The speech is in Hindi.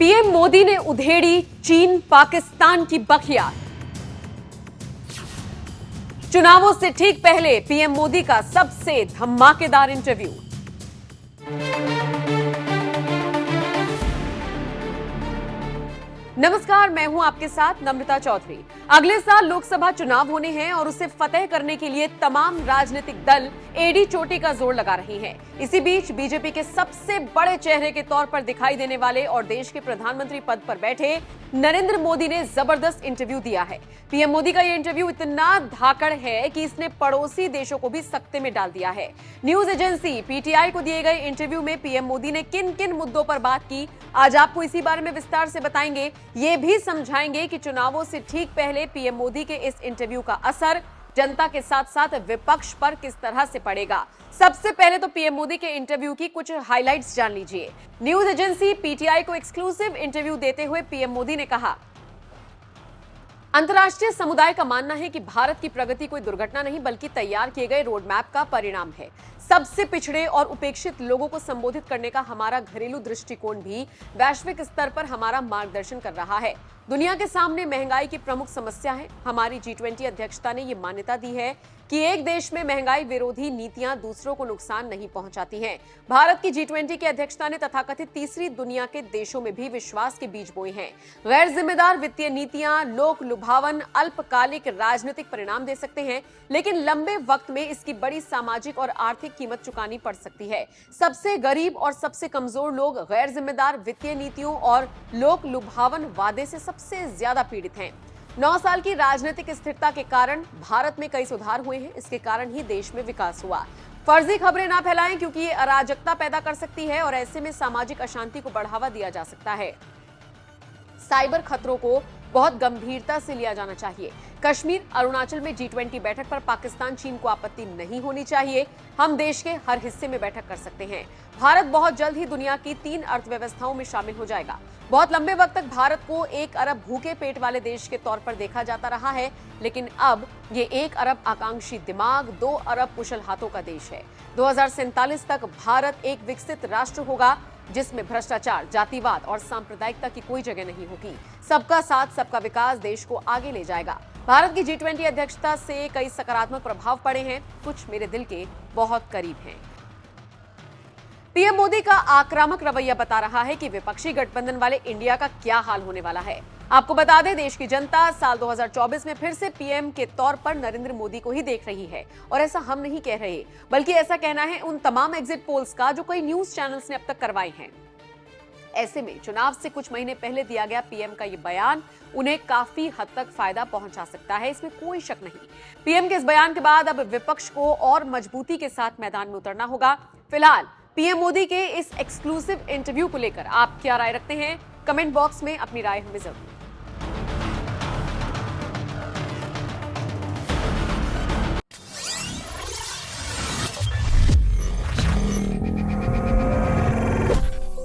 पीएम मोदी ने उधेड़ी चीन पाकिस्तान की बखिया। चुनावों से ठीक पहले पीएम मोदी का सबसे धमाकेदार इंटरव्यू। नमस्कार, मैं हूं आपके साथ नम्रता चौधरी। अगले साल लोकसभा चुनाव होने हैं और उसे फतेह करने के लिए तमाम राजनीतिक दल एड़ी चोटी का जोर लगा रही हैं। इसी बीच बीजेपी के सबसे बड़े चेहरे के तौर पर दिखाई देने वाले और देश के प्रधानमंत्री पद पर बैठे नरेंद्र मोदी ने जबरदस्त इंटरव्यू दिया है। पीएम मोदी का यह इंटरव्यू इतना धाकड़ है कि इसने पड़ोसी देशों को भी सकते में डाल दिया है। न्यूज एजेंसी पीटीआई को दिए गए इंटरव्यू में पीएम मोदी ने किन किन मुद्दों पर बात की, आज आपको इसी बारे में विस्तार से बताएंगे। ये भी समझाएंगे कि चुनावों से ठीक पहले पीएम मोदी के इस इंटरव्यू का असर जनता के साथ साथ विपक्ष पर किस तरह से पड़ेगा। सबसे पहले तो पीएम मोदी के इंटरव्यू की कुछ हाइलाइट्स जान लीजिए। न्यूज एजेंसी पीटीआई को एक्सक्लूसिव इंटरव्यू देते हुए पीएम मोदी ने कहा, अंतर्राष्ट्रीय समुदाय का मानना है कि भारत की प्रगति कोई दुर्घटना नहीं बल्कि तैयार किए गए रोड मैप का परिणाम है। सबसे पिछड़े और उपेक्षित लोगों को संबोधित करने का हमारा घरेलू दृष्टिकोण भी वैश्विक स्तर पर हमारा मार्गदर्शन कर रहा है। दुनिया के सामने महंगाई की प्रमुख समस्या है। हमारी G20 अध्यक्षता ने ये मान्यता दी है कि एक देश में महंगाई विरोधी नीतियां दूसरों को नुकसान नहीं पहुंचाती हैं। भारत की G20 की अध्यक्षता ने तथाकथित तीसरी दुनिया के देशों में भी विश्वास के बीज बोए हैं। गैर जिम्मेदार वित्तीय नीतियां लोक लुभावन अल्पकालिक राजनीतिक परिणाम दे सकते हैं, लेकिन लंबे वक्त में इसकी बड़ी सामाजिक और आर्थिक कीमत चुकानी पड़ सकती है। सबसे गरीब और सबसे कमजोर लोग गैर जिम्मेदार वित्तीय नीतियों और लोक लुभावन वादे से सबसे ज्यादा पीड़ित हैं। 9 साल की राजनीतिक स्थिरता के कारण भारत में कई सुधार हुए हैं। इसके कारण ही देश में विकास हुआ। फर्जी खबरें ना फैलाएं क्योंकि ये अराजकता पैदा कर सकती है और ऐसे में सामाजिक अशांति को बढ़ावा दिया जा सकता है। साइबर खतरों को बहुत गंभीरता से लिया जाना चाहिए। कश्मीर अरुणाचल में G20 बैठक पर पाकिस्तान चीन को आपत्ति नहीं होनी चाहिए। हम देश के हर हिस्से में बैठक कर सकते हैं। भारत बहुत जल्द ही दुनिया की 3 अर्थव्यवस्थाओं में शामिल हो जाएगा। बहुत लंबे वक्त तक भारत को 1 अरब भूखे पेट वाले देश के तौर पर देखा जाता रहा है, लेकिन अब ये 1 अरब आकांक्षी दिमाग, 2 अरब कुशल हाथों का देश है। 2047 तक भारत एक विकसित राष्ट्र होगा जिसमें भ्रष्टाचार, जातिवाद और सांप्रदायिकता की कोई जगह नहीं होगी। सबका साथ सबका विकास देश को आगे ले जाएगा। भारत की G20 अध्यक्षता से कई सकारात्मक प्रभाव पड़े हैं, कुछ मेरे दिल के बहुत करीब हैं। पीएम मोदी का आक्रामक रवैया बता रहा है कि विपक्षी गठबंधन वाले इंडिया का क्या हाल होने वाला है। आपको बता दें, देश की जनता साल 2024 में फिर से पीएम के तौर पर नरेंद्र मोदी को ही देख रही है। और ऐसा हम नहीं कह रहे, बल्कि ऐसा कहना है उन तमाम एग्जिट पोल्स का जो कई न्यूज चैनल्स ने अब तक करवाए हैं। ऐसे में चुनाव से कुछ महीने पहले दिया गया पीएम का ये बयान उन्हें काफी हद तक फायदा पहुंचा सकता है, इसमें कोई शक नहीं। पीएम के इस बयान के बाद अब विपक्ष को और मजबूती के साथ मैदान में उतरना होगा। फिलहाल पीएम मोदी के इस एक्सक्लूसिव इंटरव्यू को लेकर आप क्या राय रखते हैं? कमेंट बॉक्स में अपनी राय हमें जरूर